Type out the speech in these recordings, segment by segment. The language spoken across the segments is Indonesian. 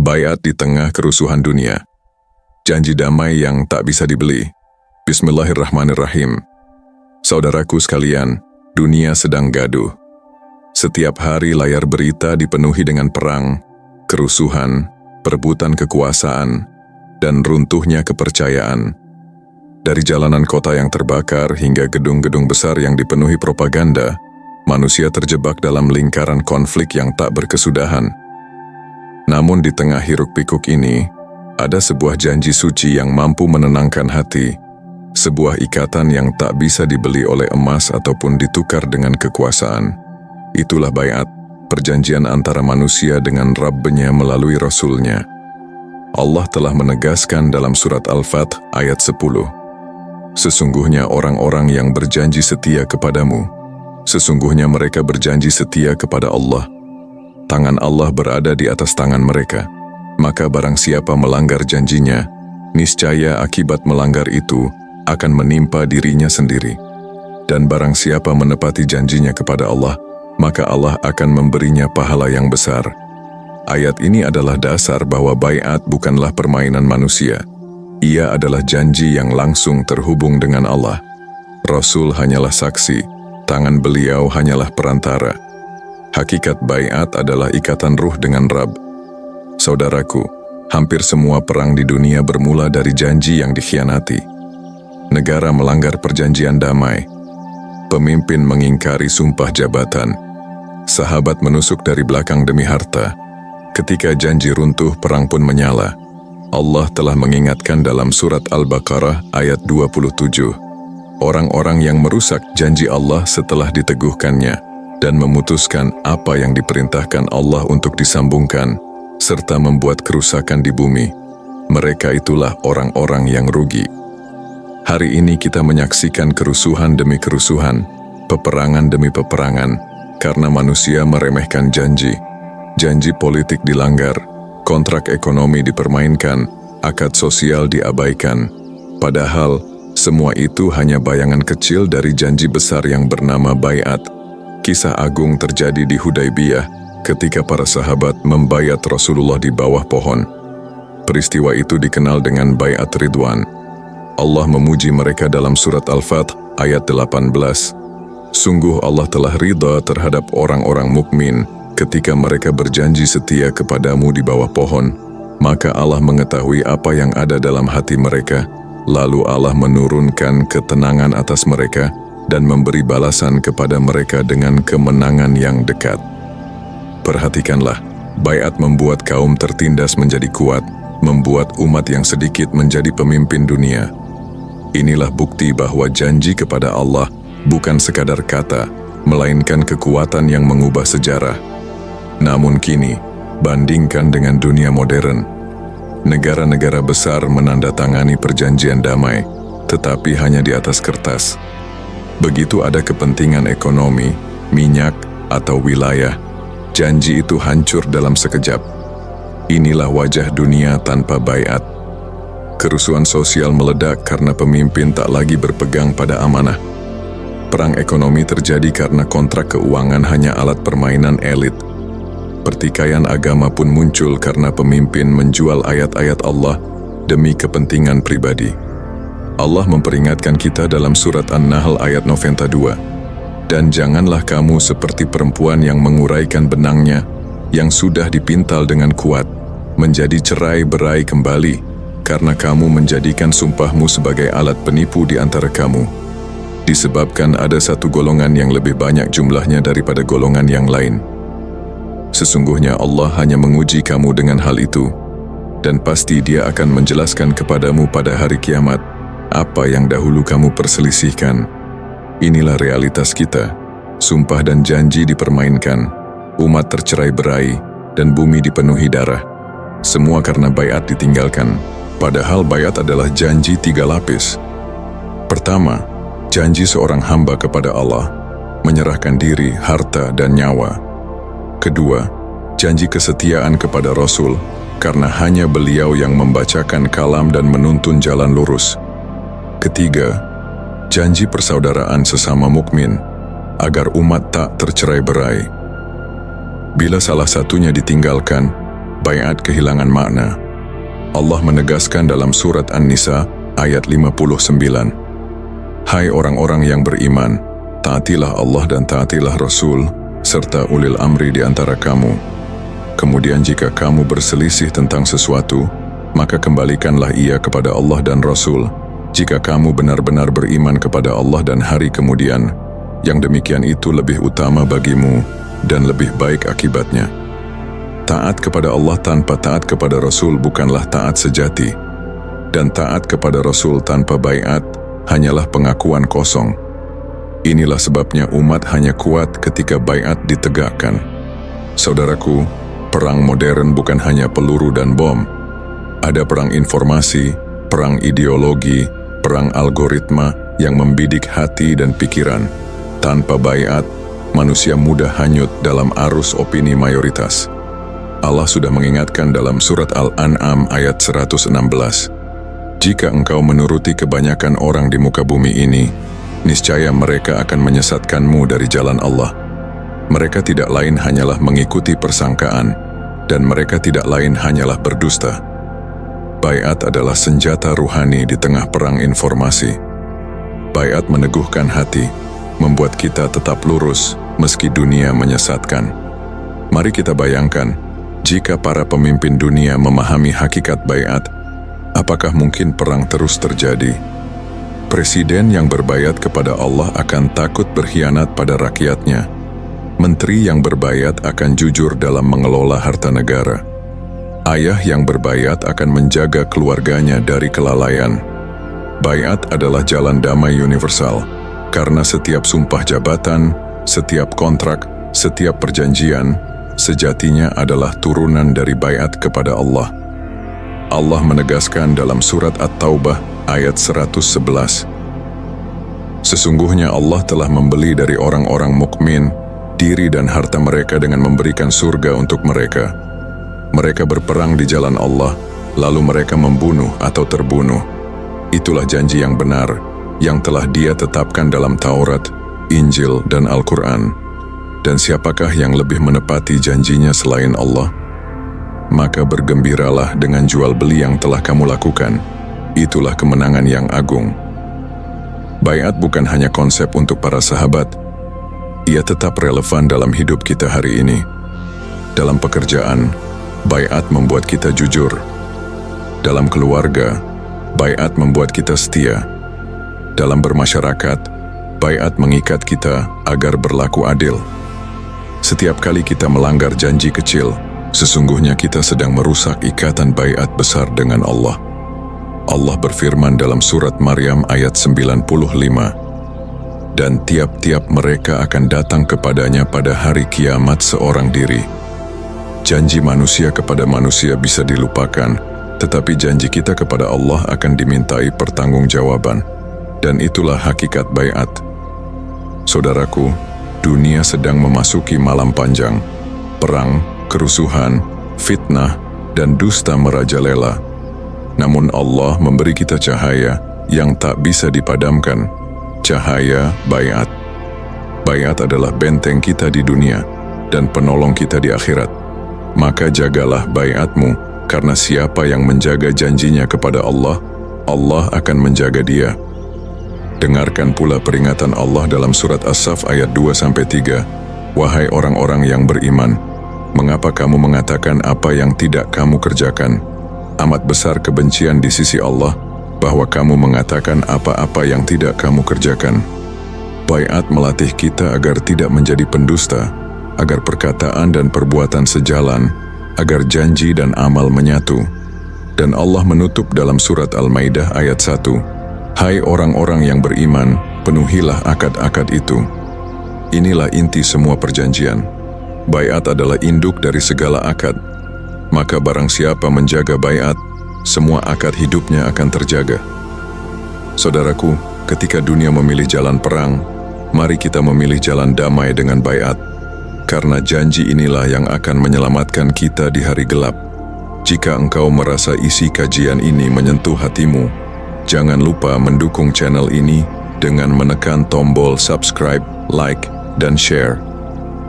Baiat di tengah kerusuhan dunia. Janji damai yang tak bisa dibeli. Bismillahirrahmanirrahim. Saudaraku sekalian, dunia sedang gaduh. Setiap hari layar berita dipenuhi dengan perang, kerusuhan, perebutan kekuasaan, dan runtuhnya kepercayaan. Dari jalanan kota yang terbakar hingga gedung-gedung besar yang dipenuhi propaganda, manusia terjebak dalam lingkaran konflik yang tak berkesudahan. Namun di tengah hiruk-pikuk ini, ada sebuah janji suci yang mampu menenangkan hati, sebuah ikatan yang tak bisa dibeli oleh emas ataupun ditukar dengan kekuasaan. Itulah baiat, perjanjian antara manusia dengan Rabb-Nya melalui Rasul-Nya. Allah telah menegaskan dalam surat Al-Fath ayat 10. Sesungguhnya orang-orang yang berjanji setia kepadamu, sesungguhnya mereka berjanji setia kepada Allah. Tangan Allah berada di atas tangan mereka. Maka barang siapa melanggar janjinya, niscaya akibat melanggar itu akan menimpa dirinya sendiri. Dan barang siapa menepati janjinya kepada Allah, maka Allah akan memberinya pahala yang besar. Ayat ini adalah dasar bahwa baiat bukanlah permainan manusia. Ia adalah janji yang langsung terhubung dengan Allah. Rasul hanyalah saksi, tangan beliau hanyalah perantara. Hakikat baiat adalah ikatan ruh dengan Rabb. Saudaraku, hampir semua perang di dunia bermula dari janji yang dikhianati. Negara melanggar perjanjian damai. Pemimpin mengingkari sumpah jabatan. Sahabat menusuk dari belakang demi harta. Ketika janji runtuh, perang pun menyala. Allah telah mengingatkan dalam surat Al-Baqarah ayat 27. Orang-orang yang merusak janji Allah setelah diteguhkannya dan memutuskan apa yang diperintahkan Allah untuk disambungkan, serta membuat kerusakan di bumi. Mereka itulah orang-orang yang rugi. Hari ini kita menyaksikan kerusuhan demi kerusuhan, peperangan demi peperangan, karena manusia meremehkan janji. Janji politik dilanggar, kontrak ekonomi dipermainkan, akad sosial diabaikan. Padahal, semua itu hanya bayangan kecil dari janji besar yang bernama baiat. Kisah agung terjadi di Hudaybiyah ketika para sahabat membaiat Rasulullah di bawah pohon. Peristiwa itu dikenal dengan baiat Ridwan. Allah memuji mereka dalam surat Al-Fath ayat 18. Sungguh Allah telah ridha terhadap orang-orang mukmin ketika mereka berjanji setia kepadamu di bawah pohon, maka Allah mengetahui apa yang ada dalam hati mereka, lalu Allah menurunkan ketenangan atas mereka dan memberi balasan kepada mereka dengan kemenangan yang dekat. Perhatikanlah, baiat membuat kaum tertindas menjadi kuat, membuat umat yang sedikit menjadi pemimpin dunia. Inilah bukti bahwa janji kepada Allah bukan sekadar kata, melainkan kekuatan yang mengubah sejarah. Namun kini, bandingkan dengan dunia modern. Negara-negara besar menandatangani perjanjian damai, tetapi hanya di atas kertas. Begitu ada kepentingan ekonomi, minyak, atau wilayah, janji itu hancur dalam sekejap. Inilah wajah dunia tanpa baiat. Kerusuhan sosial meledak karena pemimpin tak lagi berpegang pada amanah. Perang ekonomi terjadi karena kontrak keuangan hanya alat permainan elit. Pertikaian agama pun muncul karena pemimpin menjual ayat-ayat Allah demi kepentingan pribadi. Allah memperingatkan kita dalam surat An-Nahl ayat 92. Dan janganlah kamu seperti perempuan yang menguraikan benangnya, yang sudah dipintal dengan kuat, menjadi cerai-berai kembali, karena kamu menjadikan sumpahmu sebagai alat penipu di antara kamu. Disebabkan ada satu golongan yang lebih banyak jumlahnya daripada golongan yang lain. Sesungguhnya Allah hanya menguji kamu dengan hal itu, dan pasti Dia akan menjelaskan kepadamu pada hari kiamat apa yang dahulu kamu perselisihkan. Inilah realitas kita. Sumpah dan janji dipermainkan, umat tercerai-berai, dan bumi dipenuhi darah. Semua karena baiat ditinggalkan. Padahal baiat adalah janji 3 lapis. Pertama, janji seorang hamba kepada Allah, menyerahkan diri, harta, dan nyawa. Kedua, janji kesetiaan kepada Rasul, karena hanya beliau yang membacakan kalam dan menuntun jalan lurus. Ketiga, janji persaudaraan sesama mukmin, agar umat tak tercerai-berai. Bila salah satunya ditinggalkan, Baiat kehilangan makna. Allah menegaskan dalam surat An-Nisa ayat 59, "Hai orang-orang yang beriman, taatilah Allah dan taatilah Rasul, serta ulil amri di antara kamu. Kemudian jika kamu berselisih tentang sesuatu, maka kembalikanlah ia kepada Allah dan Rasul, jika kamu benar-benar beriman kepada Allah dan hari kemudian, yang demikian itu lebih utama bagimu dan lebih baik akibatnya." Taat kepada Allah tanpa taat kepada Rasul bukanlah taat sejati, dan taat kepada Rasul tanpa baiat hanyalah pengakuan kosong. Inilah sebabnya umat hanya kuat ketika baiat ditegakkan. Saudaraku, perang modern bukan hanya peluru dan bom. Ada perang informasi, perang ideologi, perang algoritma yang membidik hati dan pikiran. Tanpa baiat, manusia mudah hanyut dalam arus opini mayoritas. Allah sudah mengingatkan dalam surat Al-An'am ayat 116, "Jika engkau menuruti kebanyakan orang di muka bumi ini, niscaya mereka akan menyesatkanmu dari jalan Allah. Mereka tidak lain hanyalah mengikuti persangkaan, dan mereka tidak lain hanyalah berdusta." Baiat adalah senjata ruhani di tengah perang informasi. Baiat meneguhkan hati, membuat kita tetap lurus meski dunia menyesatkan. Mari kita bayangkan, jika para pemimpin dunia memahami hakikat baiat, apakah mungkin perang terus terjadi? Presiden yang berbaiat kepada Allah akan takut berkhianat pada rakyatnya. Menteri yang berbaiat akan jujur dalam mengelola harta negara. Ayah yang berbaiat akan menjaga keluarganya dari kelalaian. Baiat adalah jalan damai universal, karena setiap sumpah jabatan, setiap kontrak, setiap perjanjian, sejatinya adalah turunan dari baiat kepada Allah. Allah menegaskan dalam surat At-Taubah ayat 111, "Sesungguhnya Allah telah membeli dari orang-orang mukmin diri dan harta mereka dengan memberikan surga untuk mereka. Mereka berperang di jalan Allah, lalu mereka membunuh atau terbunuh. Itulah janji yang benar, yang telah Dia tetapkan dalam Taurat, Injil, dan Al-Quran. Dan siapakah yang lebih menepati janjinya selain Allah? Maka bergembiralah dengan jual beli yang telah kamu lakukan. Itulah kemenangan yang agung." Baiat bukan hanya konsep untuk para sahabat. Ia tetap relevan dalam hidup kita hari ini. Dalam pekerjaan, baiat membuat kita jujur. Dalam keluarga, baiat membuat kita setia. Dalam bermasyarakat, baiat mengikat kita agar berlaku adil. Setiap kali kita melanggar janji kecil, sesungguhnya kita sedang merusak ikatan baiat besar dengan Allah. Allah berfirman dalam surat Maryam ayat 95, "Dan tiap-tiap mereka akan datang kepadanya pada hari kiamat seorang diri." Janji manusia kepada manusia bisa dilupakan, tetapi janji kita kepada Allah akan dimintai pertanggungjawaban. Dan itulah hakikat baiat. Saudaraku, dunia sedang memasuki malam panjang. Perang, kerusuhan, fitnah, dan dusta merajalela. Namun Allah memberi kita cahaya yang tak bisa dipadamkan. Cahaya baiat. Baiat adalah benteng kita di dunia dan penolong kita di akhirat. Maka jagalah baiatmu, karena siapa yang menjaga janjinya kepada Allah, Allah akan menjaga dia. Dengarkan pula peringatan Allah dalam surat As-Saff ayat 2-3. "Wahai orang-orang yang beriman, mengapa kamu mengatakan apa yang tidak kamu kerjakan? Amat besar kebencian di sisi Allah, bahwa kamu mengatakan apa-apa yang tidak kamu kerjakan." Baiat melatih kita agar tidak menjadi pendusta, agar perkataan dan perbuatan sejalan, agar janji dan amal menyatu. Dan Allah menutup dalam surat Al-Maidah ayat 1, "Hai orang-orang yang beriman, penuhilah akad-akad itu." Inilah inti semua perjanjian. Baiat adalah induk dari segala akad. Maka barang siapa menjaga baiat, semua akad hidupnya akan terjaga. Saudaraku, ketika dunia memilih jalan perang, mari kita memilih jalan damai dengan baiat. Karena janji inilah yang akan menyelamatkan kita di hari gelap. Jika engkau merasa isi kajian ini menyentuh hatimu, jangan lupa mendukung channel ini dengan menekan tombol subscribe, like, dan share.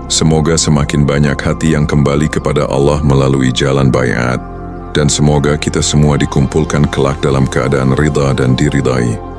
Semoga semakin banyak hati yang kembali kepada Allah melalui jalan baiat, dan semoga kita semua dikumpulkan kelak dalam keadaan ridha dan diridai.